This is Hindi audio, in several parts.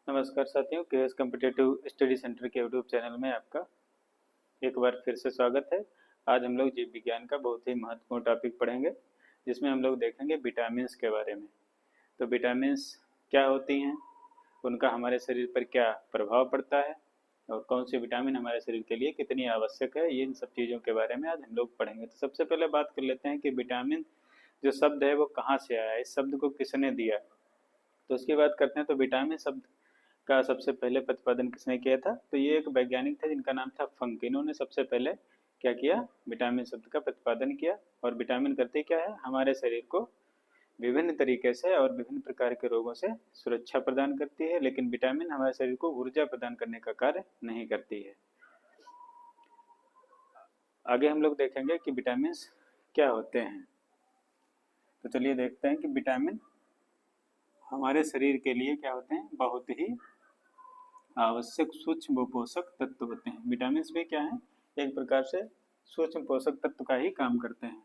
नमस्कार साथियों, केएस कॉम्पिटिटिव स्टडी सेंटर के यूट्यूब चैनल में आपका एक बार फिर से स्वागत है। आज हम लोग जीव विज्ञान का बहुत ही महत्वपूर्ण टॉपिक पढ़ेंगे, जिसमें हम लोग देखेंगे विटामिन्स के बारे में। तो विटामिन्स क्या होती हैं, उनका हमारे शरीर पर क्या प्रभाव पड़ता है और कौन सी विटामिन हमारे शरीर के लिए कितनी आवश्यक है, ये इन सब चीज़ों के बारे में आज हम लोग पढ़ेंगे। तो सबसे पहले बात कर लेते हैं कि विटामिन जो शब्द है वो कहाँ से आया है, इस शब्द को किसने दिया। तो उसकी बात करते हैं। तो विटामिन शब्द का सबसे पहले प्रतिपादन किसने किया था, तो ये एक वैज्ञानिक थे जिनका नाम था फंक। इन्होंने सबसे पहले क्या किया, विटामिन शब्द का प्रतिपादन किया। और विटामिन करते क्या है, हमारे शरीर को विभिन्न तरीके से और विभिन्न प्रकार के रोगों से सुरक्षा प्रदान करती है, लेकिन विटामिन हमारे शरीर को ऊर्जा प्रदान करने का कार्य नहीं करती है। आगे हम लोग देखेंगे कि विटामिन क्या होते हैं। तो चलिए देखते हैं कि विटामिन हमारे शरीर के लिए क्या होते हैं, बहुत ही आवश्यक सूक्ष्म पोषक तत्व होते हैं। विटामिन भी क्या है, एक प्रकार से सूक्ष्म पोषक तत्व का ही काम करते हैं।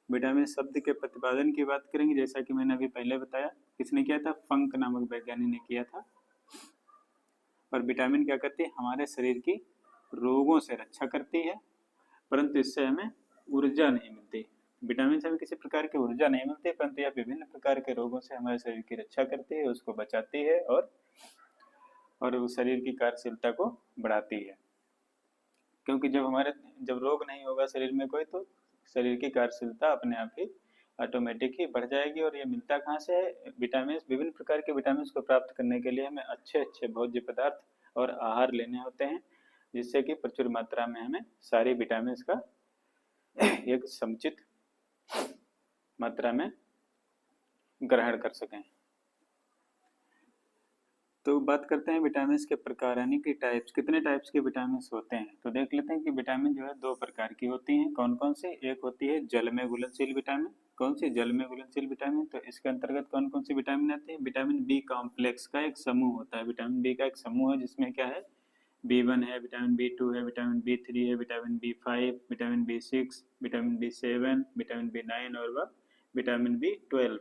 विटामिन शब्द के प्रतिपादन की बात करेंगे, जैसा कि मैंने अभी पहले बताया, किसने किया था, फंक नामक वैज्ञानिक ने किया था। और विटामिन क्या करती है, हमारे शरीर की रोगों से रक्षा करती है, परंतु इससे हमें ऊर्जा नहीं मिलती। विटामिन से हमें किसी प्रकार की ऊर्जा नहीं मिलती, परंतु यह विभिन्न प्रकार के रोगों से हमारे शरीर की रक्षा करती है, उसको बचाती है और उस शरीर की कार्यशीलता को बढ़ाती है। क्योंकि जब रोग नहीं होगा शरीर में कोई, तो शरीर की कार्यशीलता अपने आप ही ऑटोमेटिक ही बढ़ जाएगी। और ये मिलता कहाँ से है, विटामिन, विभिन्न प्रकार के विटामिन को प्राप्त करने के लिए हमें अच्छे अच्छे भोज्य पदार्थ और आहार लेने होते हैं, जिससे कि प्रचुर मात्रा में हमें सारी विटामिन का एक समुचित मात्रा में ग्रहण कर सकें। तो बात करते हैं विटामिन के प्रकार, यानी कि टाइप्स, कितने टाइप्स के विटामिन होते हैं। तो देख लेते हैं कि विटामिन जो है दो प्रकार की होती हैं। कौन कौन से, एक होती है जल में घुलनशील विटामिन। कौन सी, जल में घुलनशील विटामिन। तो इसके अंतर्गत कौन कौन सी विटामिन आती है, विटामिन बी कॉम्प्लेक्स का एक समूह होता है। विटामिन बी का एक समूह है, जिसमें क्या है, B1 है, विटामिन B2 है, विटामिन B3 है, vitamin B5, vitamin B6, vitamin B7, vitamin B9 और वह विटामिन B12।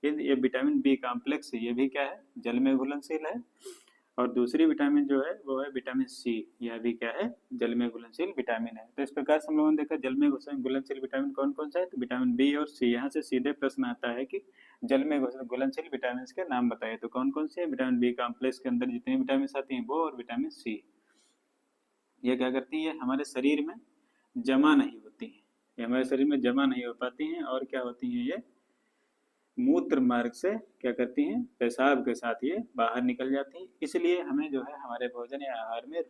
ये विटामिन बी कॉम्प्लेक्स है, ये भी क्या है, जल में घुलनशील है। और दूसरी विटामिन जो है वो है विटामिन सी, यह भी क्या है, जल में घुलनशील विटामिन है। तो इस प्रकार से हम लोगों ने देखा जल में घुलनशील विटामिन कौन कौन सा है, तो विटामिन बी और सी। यहाँ से सीधे प्रश्न आता है कि जल में घुलनशील विटामिन के नाम बताइए। तो कौन कौन से है, विटामिन बी कॉम्प्लेक्स के अंदर जितनी विटामिन आती हैं वो, और विटामिन सी। ये क्या करती है, हमारे शरीर में जमा नहीं होती है, ये हमारे शरीर में जमा नहीं हो पाती हैं। और क्या होती हैं, ये मूत्र मार्ग से क्या करती हैं, पेशाब के साथ ये बाहर निकल जाती हैं। इसलिए हमें जो है हमारे भोजन या आहार में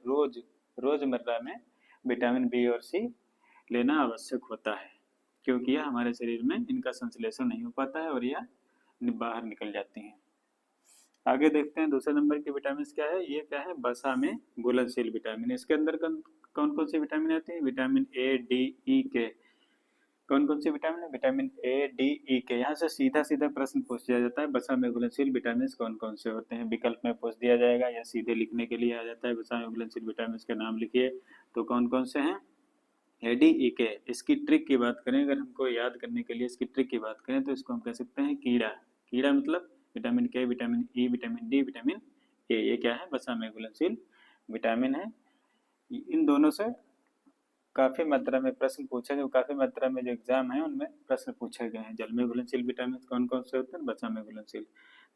रोजमर्रा में विटामिन बी और सी लेना आवश्यक होता है, क्योंकि यह हमारे शरीर में इनका संश्लेषण नहीं हो पाता है और यह बाहर निकल जाती हैं। आगे देखते हैं दूसरे नंबर की विटामिन क्या है, ये क्या है, वसा में घुलनशील विटामिन। इसके अंदर कौन कौन सी विटामिन आती है, विटामिन ए, डी, ई, के। कौन कौन सी विटामिन है, विटामिन ए, डी, ई, के। यहाँ से सीधा सीधा प्रश्न पूछ दिया जाता है, वसा में घुलनशील विटामिन कौन कौन से होते हैं, विकल्प में पूछ दिया जाएगा या सीधे लिखने के लिए आ जाता है, वसा में घुलनशील विटामिन के नाम लिखिए। तो कौन कौन से हैं, ए, डी, ई, के। इसकी ट्रिक की बात करें, अगर हमको याद करने के लिए इसकी ट्रिक की बात करें, तो इसको हम कह सकते हैं कीड़ा। कीड़ा मतलब विटामिन के, vitamin E, vitamin D, vitamin A, ये क्या है, वसा में घुलनशील विटामिन है। इन दोनों से काफी मात्रा में प्रश्न पूछे गए, काफी मात्रा में जो एग्जाम है उनमें प्रश्न पूछे गए हैं। जल में घुलनशील विटामिन कौन कौन से होते हैं, वसा में घुलनशील।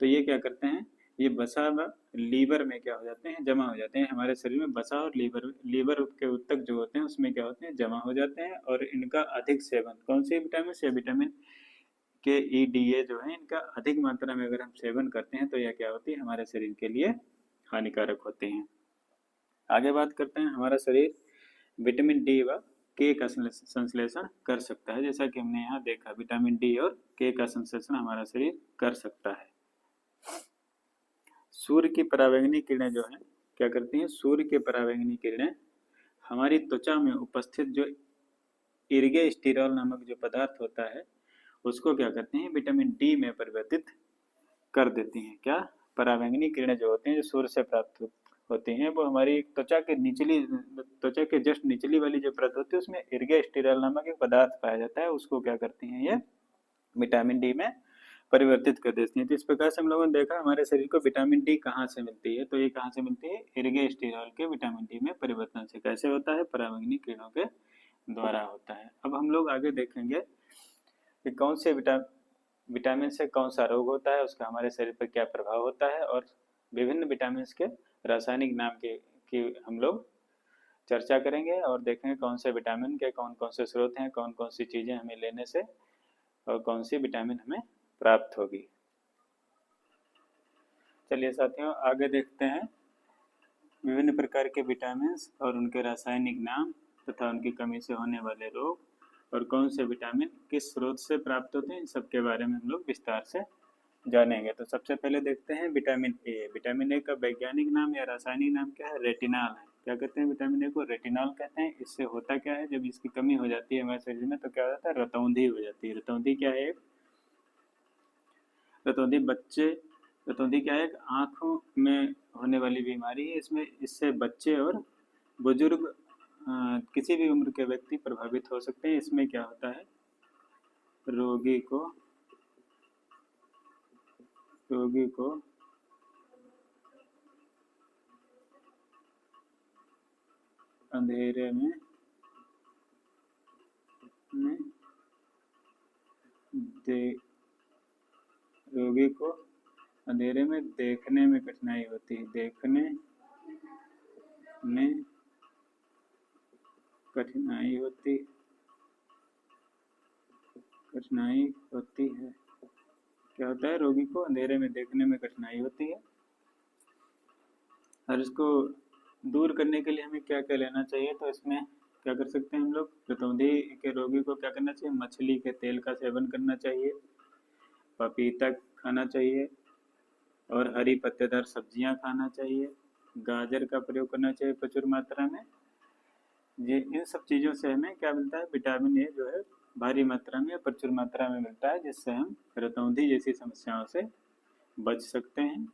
तो ये क्या करते हैं, ये वसा लीवर में क्या हो जाते हैं, जमा हो जाते हैं। हमारे शरीर में वसा और लीवर के उत्तक जो होते हैं उसमें क्या होते हैं, जमा हो जाते हैं। और इनका अधिक सेवन, कौन सी विटामिन से, विटामिन के, ई, डी, ए जो है, इनका अधिक मात्रा में अगर हम सेवन करते हैं तो यह क्या होती है, हमारे शरीर के लिए हानिकारक होती हैं। आगे बात करते हैं, हमारा शरीर विटामिन डी व के का संश्लेषण कर सकता है। जैसा कि हमने यहाँ देखा, विटामिन डी और के का संश्लेषण हमारा शरीर कर सकता है। सूर्य की पराबैंगनी किरणें जो है क्या करती हैं, सूर्य के पराबैंगनी किरणें हमारी त्वचा में उपस्थित जो इर्गेस्टिरॉल नामक जो पदार्थ होता है उसको क्या करते हैं, विटामिन डी में परिवर्तित कर देती हैं। क्या, पराबैंगनी किरणें जो होती हैं, जो सूर्य से प्राप्त होती हैं, वो हमारी त्वचा के जस्ट निचली वाली जो परत होती है उसमें इर्गेस्टिरॉल नामक एक पदार्थ पाया जाता है, उसको क्या करती हैं, ये विटामिन डी में परिवर्तित कर देती हैं। तो इस प्रकार से हम लोगों ने देखा हमारे शरीर को विटामिन डी कहाँ से मिलती है, तो ये कहाँ से मिलती है, इर्गेस्टिरॉल के विटामिन डी में परिवर्तन से। कैसे होता है, पराबैंगनी किरणों के द्वारा होता है। अब हम लोग आगे देखेंगे कि कौन से विटामिन से कौन सा रोग होता है, उसका हमारे शरीर पर क्या प्रभाव होता है, और विभिन्न विटामिन के रासायनिक नाम की हम लोग चर्चा करेंगे और देखेंगे कौन से विटामिन के कौन कौन से स्रोत हैं, कौन कौन सी चीज़ें हमें लेने से और कौन सी विटामिन हमें प्राप्त होगी। चलिए साथियों आगे देखते हैं विभिन्न प्रकार के विटामिन और उनके रासायनिक नाम तथा उनकी कमी से होने वाले रोग और कौन से विटामिन किस स्रोत से प्राप्त होते हैं, इन सब के बारे में हम लोग विस्तार से जानेंगे। तो सबसे पहले देखते हैं विटामिन ए। विटामिन ए का वैज्ञानिक नाम या रासायनिक नाम क्या है, रेटिनॉल है। क्या कहते हैं विटामिन ए को, रेटिनॉल कहते हैं। इससे होता क्या है, जब इसकी कमी हो जाती है हमारे शरीर में तो क्या हो जाता है, रतौंधी हो जाती है। रतौंधी क्या है, रतौंधी क्या है, एक आँखों में होने वाली बीमारी है। इससे बच्चे और बुजुर्ग किसी भी उम्र के व्यक्ति प्रभावित हो सकते हैं। इसमें क्या होता है, रोगी को अंधेरे में देखने में कठिनाई होती है, क्या होता है, रोगी को अंधेरे में देखने में कठिनाई होती है। और इसको दूर करने के लिए हमें क्या क्या लेना चाहिए, तो इसमें क्या कर सकते हैं हम लोग, रतौंधी के रोगी को क्या करना चाहिए, मछली के तेल का सेवन करना चाहिए, पपीता खाना चाहिए और हरी पत्तेदार सब्जियां खाना चाहिए, गाजर का प्रयोग करना चाहिए प्रचुर मात्रा में। ये इन सब चीज़ों से हमें क्या मिलता है, विटामिन ए जो है भारी मात्रा में, प्रचुर मात्रा में मिलता है, जिससे हम रतौंधी जैसी समस्याओं से बच सकते हैं।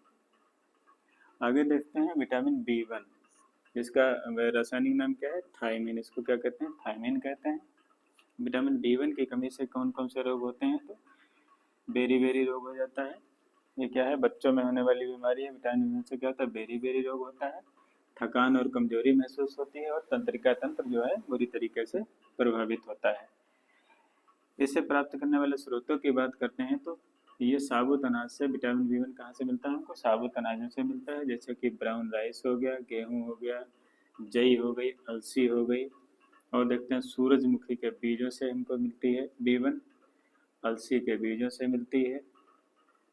आगे देखते हैं विटामिन बी1, जिसका रासायनिक नाम क्या है, थायमिन। इसको क्या कहते हैं, थायमिन कहते हैं। विटामिन बी1 की कमी से कौन कौन से रोग होते हैं, तो बेरी रोग हो जाता है। ये क्या है, बच्चों में होने वाली बीमारी है। विटामिन बी1 से क्या होता है, बेरी रोग होता है। थकान और कमजोरी महसूस होती है और तंत्रिका तंत्र जो है बुरी तरीके से प्रभावित होता है। इसे प्राप्त करने वाले स्रोतों की बात करते हैं तो ये साबुत अनाज से विटामिन बी1 कहाँ से मिलता है, हमको साबुत अनाजों से मिलता है, जैसे कि ब्राउन राइस हो गया, गेहूँ हो गया, जई हो गई, अलसी हो गई। और देखते हैं सूरजमुखी के बीजों से हमको मिलती है बी1, अलसी के बीजों से मिलती है,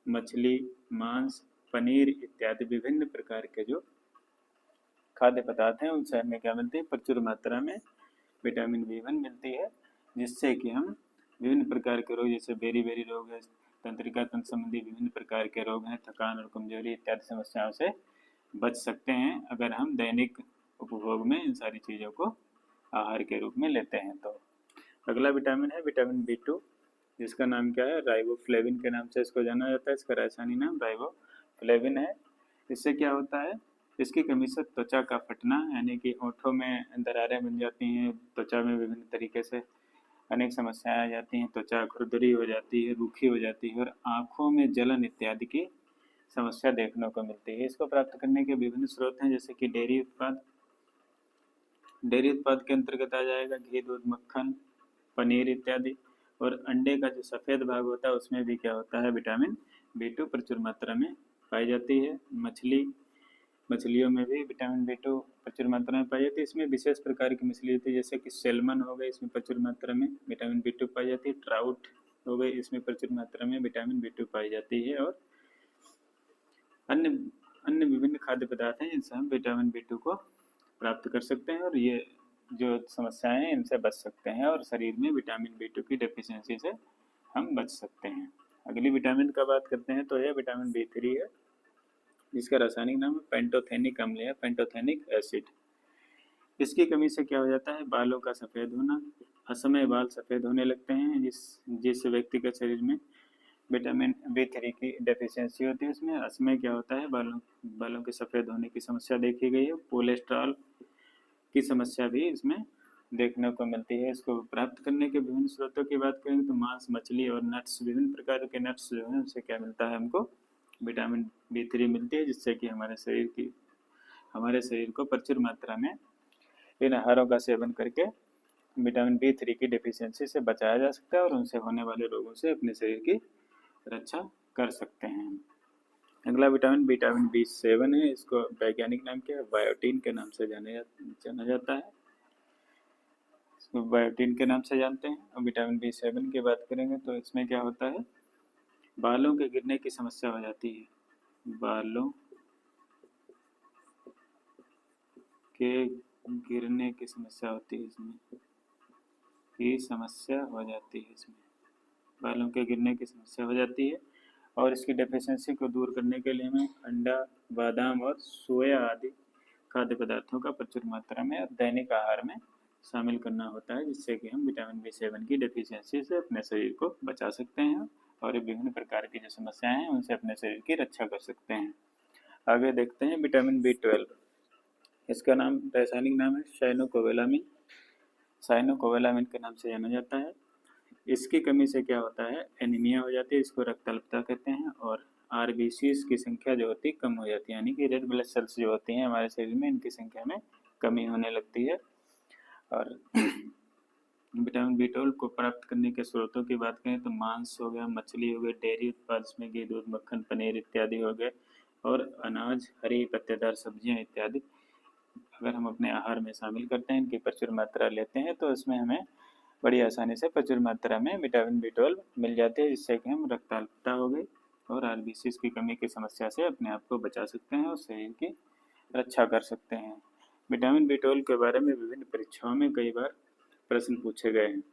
मछली, मांस, पनीर इत्यादि विभिन्न प्रकार के जो खाद्य पदार्थ हैं उनसे हमें क्या मिलती है, प्रचुर मात्रा में विटामिन बी1 मिलती है, जिससे कि हम विभिन्न प्रकार के रोग जैसे बेरी रोग है, तंत्रिका तंत्र संबंधी विभिन्न प्रकार के रोग हैं, थकान और कमजोरी इत्यादि समस्याओं से बच सकते हैं अगर हम दैनिक उपभोग में इन सारी चीज़ों को आहार के रूप में लेते हैं। तो अगला विटामिन है विटामिन बी2, जिसका नाम क्या है, राइबोफ्लेविन के नाम से इसको जाना जाता है। इसका रासायनिक नाम राइबोफ्लेविन है। इससे क्या होता है, इसकी कमी से त्वचा का फटना, यानी कि होठों में दरारें बन जाती हैं, त्वचा में विभिन्न तरीके से अनेक समस्याएं आ जाती हैं, त्वचा खुरदरी हो जाती है, रूखी हो जाती है और आँखों में जलन इत्यादि की समस्या देखने को मिलती है। इसको प्राप्त करने के विभिन्न स्रोत हैं, जैसे कि डेयरी उत्पाद के अंतर्गत आ जाएगा घी, दूध, मक्खन, पनीर इत्यादि। और अंडे का जो सफ़ेद भाग होता है उसमें भी क्या होता है, विटामिन बी2 प्रचुर मात्रा में पाई जाती है। मछलियों में भी विटामिन बी2 प्रचुर मात्रा में पाई जाती है। इसमें विशेष प्रकार की मछली होती है, जैसे कि सैल्मन हो गई, इसमें प्रचुर मात्रा में विटामिन बी2 पाई जाती है। ट्राउट हो गई, इसमें प्रचुर मात्रा में विटामिन बी2 पाई जाती है। और अन्य विभिन्न खाद्य पदार्थ हैं जिनसे हम विटामिन बी2 को प्राप्त कर सकते हैं और ये जो समस्याएं हैं इनसे बच सकते हैं और शरीर में विटामिन बी2 की डेफिशिएंसी से हम बच सकते हैं। अगली विटामिन का बात करते हैं तो यह विटामिन बी3 है, जिसका रासायनिक नाम पेंटोथेनिक अम्ल है, पेंटोथेनिक एसिड। इसकी कमी से क्या हो जाता है, बालों का सफ़ेद होना, असमय बाल सफ़ेद होने लगते हैं। जिस व्यक्ति के शरीर में विटामिन बी3 की डेफिशिएंसी होती है उसमें असमय क्या होता है, बालों के सफ़ेद होने की समस्या देखी गई है। कोलेस्ट्रॉल की समस्या भी इसमें देखने को मिलती है। इसको प्राप्त करने के विभिन्न स्रोतों की बात करेंगे तो मांस, मछली और नट्स, विभिन्न प्रकार के नट्स जो है उनसे क्या मिलता है हमको, विटामिन B3 मिलती है, जिससे कि हमारे शरीर को प्रचुर मात्रा में इन आहारों का सेवन करके विटामिन B3 की डेफिशिएंसी से बचाया जा सकता है और उनसे होने वाले रोगों से अपने शरीर की रक्षा कर सकते हैं। अगला विटामिन B7 है। इसको वैज्ञानिक नाम क्या है, बायोटीन के नाम से जाना जाता है। इसको बायोटीन के नाम से जानते हैं। और विटामिन B7 की बात करेंगे तो इसमें क्या होता है, बालों के गिरने की समस्या हो जाती है। बालों के गिरने की समस्या होती है, इसमें की समस्या हो जाती है, इसमें बालों के गिरने की समस्या हो जाती है। और इसकी डेफिशिएंसी को दूर करने के लिए हमें अंडा, बादाम और सोया आदि खाद्य पदार्थों का प्रचुर मात्रा में दैनिक आहार में शामिल करना होता है, जिससे कि हम विटामिन B7 की डेफिशिएंसी से अपने शरीर को बचा सकते हैं और विभिन्न प्रकार की जो समस्याएं हैं उनसे अपने शरीर की रक्षा कर सकते हैं। आगे देखते हैं विटामिन B12। इसका नाम, रासायनिक नाम है साइनोकोबालामिन। साइनोकोबालामिन के नाम से जाना जाता है। इसकी कमी से क्या होता है, एनीमिया हो जाती है, इसको रक्त अल्पता कहते हैं। और RBCs की संख्या जो होती है कम हो जाती है, यानी कि रेड ब्लड सेल्स जो होती हैं हमारे शरीर में, इनकी संख्या में कमी होने लगती है। और विटामिन B12 को प्राप्त करने के स्रोतों की बात करें तो मांस हो गया, मछली हो गई, डेयरी उत्पाद जिसमें घी, दूध, मक्खन, पनीर इत्यादि हो गए, और अनाज, हरी पत्तेदार सब्जियां इत्यादि अगर हम अपने आहार में शामिल करते हैं, इनकी प्रचुर मात्रा लेते हैं, तो इसमें हमें बड़ी आसानी से प्रचुर मात्रा में विटामिन B12 मिल जाती है, जिससे कि हम रक्त अल्पता हो गई और RBCs की कमी की समस्या से अपने आप को बचा सकते हैं और शरीर की रक्षा कर सकते हैं। विटामिन B12 के बारे में विभिन्न परीक्षाओं में कई बार प्रश्न पूछे गए हैं।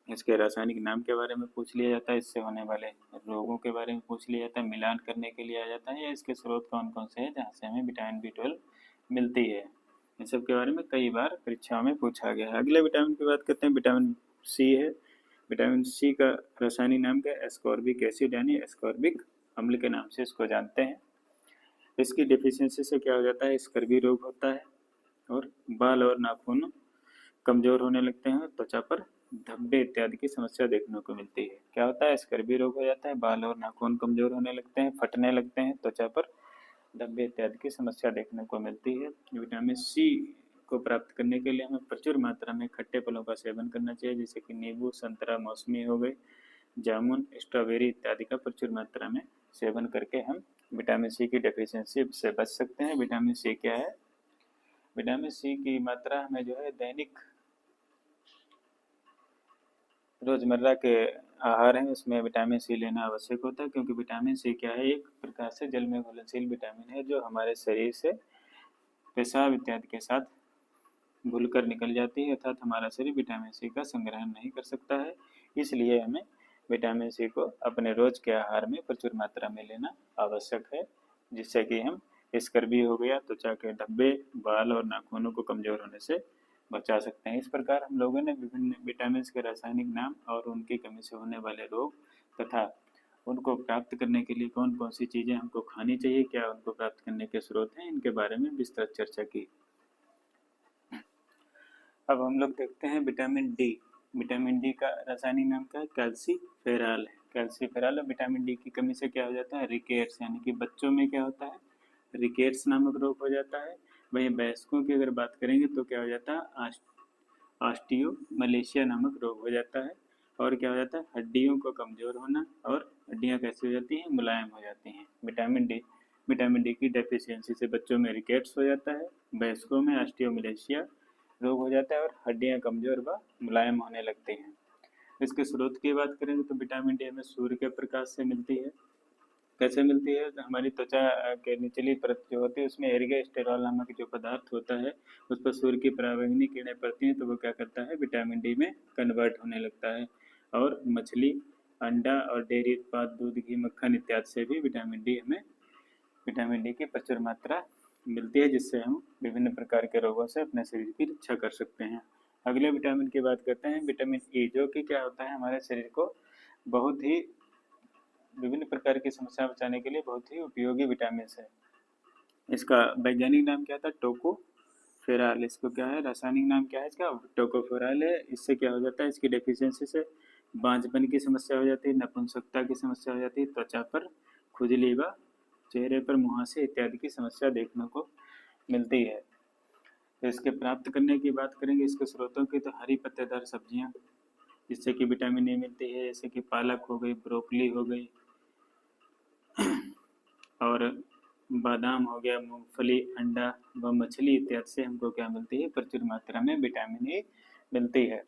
इसके रासायनिक नाम के बारे में पूछ लिया जाता है, इससे होने वाले रोगों के बारे में पूछ लिया जाता है, मिलान करने के लिए आ जाता है, या इसके स्रोत कौन कौन से हैं जहाँ से हमें विटामिन B12 मिलती है। इन सब के बारे में कई बार परीक्षाओं में पूछा गया है। अगले विटामिन की बात करते हैं, विटामिन C है। विटामिन C का रासायनिक नाम क्या है, एस्कॉर्बिक एसिड, यानी एस्कॉर्बिक अम्ल के नाम से इसको जानते हैं। इसकी डिफिशियंसी से क्या हो जाता है, स्कर्वी रोग होता है और बाल और नाखून कमजोर होने लगते हैं, त्वचा पर धब्बे इत्यादि की समस्या देखने को मिलती है। क्या होता है, स्कर्वी रोग हो जाता है, बाल और नाखून कमजोर होने लगते हैं, फटने लगते हैं, त्वचा पर धब्बे इत्यादि की समस्या देखने को मिलती है। विटामिन C को प्राप्त करने के लिए हमें प्रचुर मात्रा में खट्टे फलों का सेवन करना चाहिए, जैसे कि नींबू, संतरा, मौसमी हो गई, जामुन, स्ट्रॉबेरी इत्यादि का प्रचुर मात्रा में सेवन करके हम विटामिन C की डेफिशिएंसी से बच सकते हैं। विटामिन C क्या है, विटामिन C की मात्रा हमें जो है दैनिक रोजमर्रा के आहार हैं उसमें विटामिन C लेना आवश्यक होता है, क्योंकि विटामिन C क्या है, एक प्रकार से जल में घुलनशील विटामिन है, जो हमारे शरीर से पेशाब इत्यादि के साथ घुलकर निकल जाती है, अर्थात हमारा शरीर विटामिन C का संग्रहण नहीं कर सकता है। इसलिए हमें विटामिन C को अपने रोज के आहार में प्रचुर मात्रा में लेना आवश्यक है, जिससे कि हम स्कर्वी हो गया, त्वचा के धब्बे, बाल और नाखूनों को कमजोर होने से बचा सकते हैं। इस प्रकार हम लोगों ने विभिन्न विटामिन के रासायनिक नाम और उनकी कमी से होने वाले रोग तथा उनको प्राप्त करने के लिए कौन कौन सी चीज़ें हमको खानी चाहिए, क्या उनको प्राप्त करने के स्रोत हैं, इनके बारे में विस्तृत चर्चा की। अब हम लोग देखते हैं विटामिन डी। विटामिन डी का रासायनिक नाम क्या है, कैल्सीफेरॉल है। कैल्सीफेरॉल और विटामिन डी की कमी से क्या हो जाता है, रिकेट्स, यानी कि बच्चों में क्या होता है, रिकेट्स नामक रोग हो जाता है। वहीं वयस्कों की अगर बात करेंगे तो क्या हो जाता है, ऑस्टियोमलेशिया नामक रोग हो जाता है। और क्या हो जाता है, हड्डियों को कमजोर होना, और हड्डियां कैसी हो जाती हैं, मुलायम हो जाती हैं। विटामिन डी की डेफिशिएंसी से बच्चों में रिकेट्स हो जाता है, वयस्कों में ऑस्टियोमलेशिया रोग हो जाता है और हड्डियां कमजोर व मुलायम होने लगती हैं। इसके स्रोत की बात करेंगे तो विटामिन डी हमें सूर्य के प्रकाश से मिलती है। कैसे मिलती है, तो हमारी त्वचा के निचली परत जो होती है उसमें एर्गोस्टेरॉल नामक जो पदार्थ होता है, उस पर सूर्य की पराबैंगनी किरणें पड़ती हैं, तो वो क्या करता है, विटामिन डी में कन्वर्ट होने लगता है। और मछली, अंडा और डेयरी उत्पाद, दूध, घी, मक्खन इत्यादि से भी विटामिन डी की प्रचुर मात्रा मिलती है, जिससे हम विभिन्न प्रकार के रोगों से अपने शरीर की रक्षा कर सकते हैं। अगले विटामिन की बात करते हैं, विटामिन ई, जो कि क्या होता है, हमारे शरीर को बहुत ही विभिन्न प्रकार की समस्या बचाने के लिए बहुत ही उपयोगी विटामिन है। इसका वैज्ञानिक नाम क्या था, टोकोफेरेल फेराल, इसको क्या है, रासायनिक नाम क्या है इसका, टोकोफेराल है। इससे क्या हो जाता है, इसकी डेफिशिएंसी से बांझपन की समस्या हो जाती है, नपुंसकता की समस्या हो जाती है, त्वचा पर खुजली व चेहरे पर मुहासे इत्यादि की समस्या देखने को मिलती है। तो इसके प्राप्त करने की बात करेंगे, इसके स्रोतों की, तो हरी पत्तेदार सब्जियां जिससे कि विटामिन ए मिलती है, जैसे कि पालक हो गई, ब्रोकली हो गई और बादाम हो गया, मूंगफली, अंडा व मछली इत्यादि से हमको क्या मिलती है, प्रचुर मात्रा में विटामिन ए मिलती है।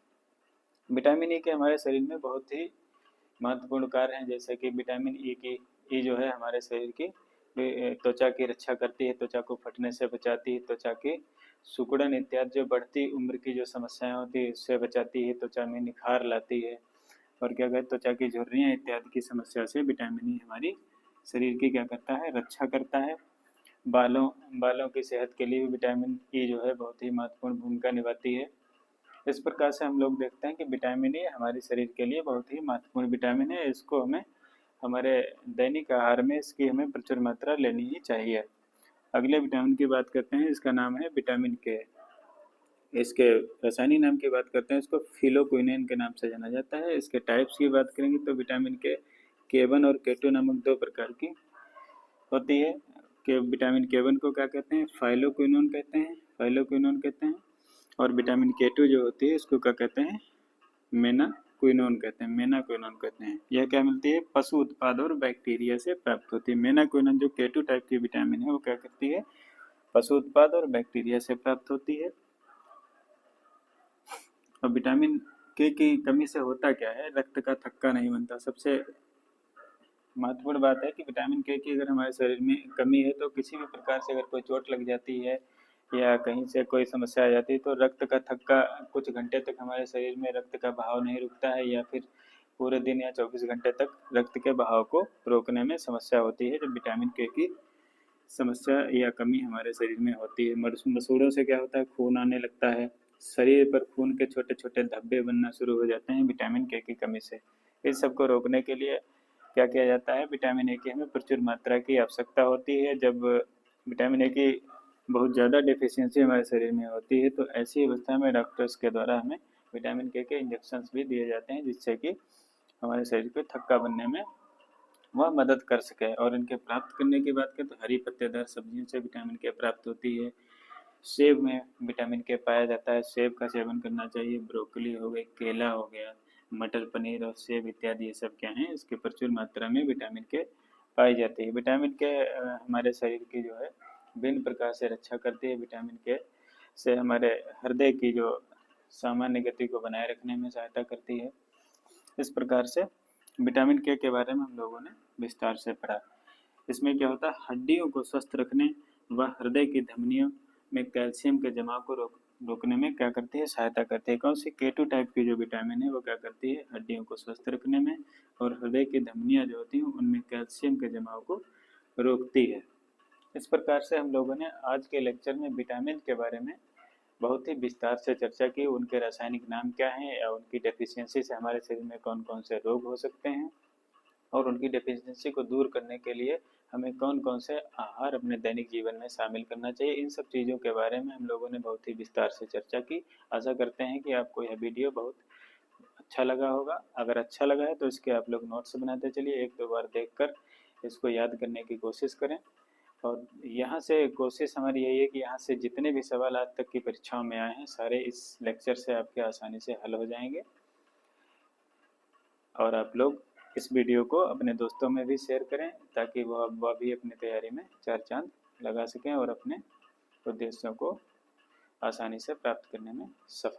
विटामिन ए के हमारे शरीर में बहुत ही महत्वपूर्ण कार्य हैं, जैसे कि विटामिन ई जो है हमारे शरीर की त्वचा की रक्षा करती है, त्वचा को फटने से बचाती है, त्वचा की सिकुड़न इत्यादि जो बढ़ती उम्र की जो समस्याएं होती है उससे बचाती है, त्वचा में निखार लाती है, और क्या कहते त्वचा की झुर्रियाँ इत्यादि की समस्या से विटामिन ई हमारी शरीर की क्या करता है, रक्षा करता है। बालों की सेहत के लिए भी विटामिन ई जो है बहुत ही महत्वपूर्ण भूमिका निभाती है। इस प्रकार से हम लोग देखते हैं कि विटामिन ए हमारे शरीर के लिए बहुत ही महत्वपूर्ण विटामिन है। इसको हमें हमारे दैनिक आहार में इसकी हमें प्रचुर मात्रा लेनी ही चाहिए। अगले विटामिन की बात करते हैं, इसका नाम है विटामिन के। इसके रासायनिक नाम की बात करते हैं, इसको फिलोक्विनिन के नाम से जाना जाता है। इसके टाइप्स की बात करेंगे तो विटामिन के K1 और K2 नामक दो प्रकार की होती है। कि विटामिन K1 को क्या कहते हैं, फाइलोक्विनोन कहते हैं, और विटामिन K2 जो होती है इसको क्या कहते हैं, मेनाक्विनोन कहते हैं। यह क्या मिलती है, पशु उत्पाद और बैक्टीरिया से प्राप्त होती है। मेनाक्विनोन जो K2 टाइप की विटामिन है वो क्या करती है, पशु उत्पाद और बैक्टीरिया से प्राप्त होती है। और विटामिन के की कमी से होता क्या है, रक्त का थक्का नहीं बनता। सबसे महत्वपूर्ण बात है कि विटामिन के की अगर हमारे शरीर में कमी है तो किसी भी प्रकार से अगर कोई चोट लग जाती है या कहीं से कोई समस्या आ जाती है तो रक्त का थक्का कुछ घंटे तक हमारे शरीर में रक्त का बहाव नहीं रुकता है, या फिर पूरे दिन या 24 घंटे तक रक्त के बहाव को रोकने में समस्या होती है जब विटामिन के की समस्या या कमी हमारे शरीर में होती है। मसूड़ों से क्या होता है, खून आने लगता है, शरीर पर खून के छोटे छोटे धब्बे बनना शुरू हो जाते हैं विटामिन के की कमी से। इस सब को रोकने के लिए क्या किया जाता है, विटामिन ए की हमें प्रचुर मात्रा की आवश्यकता होती है। जब विटामिन ए की बहुत ज़्यादा डेफिशिएंसी हमारे शरीर में होती है तो ऐसी अवस्था में डॉक्टर्स के द्वारा हमें विटामिन के इंजेक्शंस भी दिए जाते हैं, जिससे कि हमारे शरीर को थक्का बनने में वह मदद कर सके। और इनके प्राप्त करने की बात करें तो हरी पत्तेदार सब्जियों से विटामिन के प्राप्त होती है। सेब में विटामिन के पाया जाता है, सेब का सेवन करना चाहिए। ब्रोकली हो गई, केला हो गया, मटर पनीर और सेब इत्यादि ये सब क्या हैं, इसके प्रचुर मात्रा में विटामिन के पाई जाती है। विटामिन के हमारे शरीर की जो है विभिन्न प्रकार से रक्षा करती है। विटामिन के से हमारे हृदय की जो सामान्य गति को बनाए रखने में सहायता करती है। इस प्रकार से विटामिन के बारे में हम लोगों ने विस्तार से पढ़ा। इसमें क्या होता है, हड्डियों को स्वस्थ रखने व हृदय की धमनियों में कैल्शियम के जमाव को रोकने में क्या करती है, सहायता करती है। कौन सी, K2 टाइप की जो विटामिन है वो क्या करती है, हड्डियों को स्वस्थ रखने में और हृदय की धमनियाँ जो होती हैं उनमें कैल्शियम के जमाव को रोकती है। इस प्रकार से हम लोगों ने आज के लेक्चर में विटामिन के बारे में बहुत ही विस्तार से चर्चा की। उनके रासायनिक नाम क्या हैं या उनकी डेफिशिएंसी से हमारे शरीर में कौन कौन से रोग हो सकते हैं, और उनकी डेफिशिएंसी को दूर करने के लिए हमें कौन कौन से आहार अपने दैनिक जीवन में शामिल करना चाहिए। इन सब चीज़ों के बारे में हम लोगों ने बहुत ही विस्तार से चर्चा की। आशा करते हैं कि आपको यह वीडियो बहुत अच्छा लगा होगा। अगर अच्छा लगा है तो इसके आप लोग नोट्स बनाते चलिए, एक दो बार देखकर इसको याद करने की कोशिश करें। और यहाँ से कोशिश हमारी यही है कि यहाँ से जितने भी सवाल आज तक की परीक्षाओं में आए हैं सारे इस लेक्चर से आपके आसानी से हल हो जाएंगे। और आप लोग इस वीडियो को अपने दोस्तों में भी शेयर करें ताकि वह भी अपनी तैयारी में चार चांद लगा सकें और अपने उद्देश्यों को आसानी से प्राप्त करने में सफल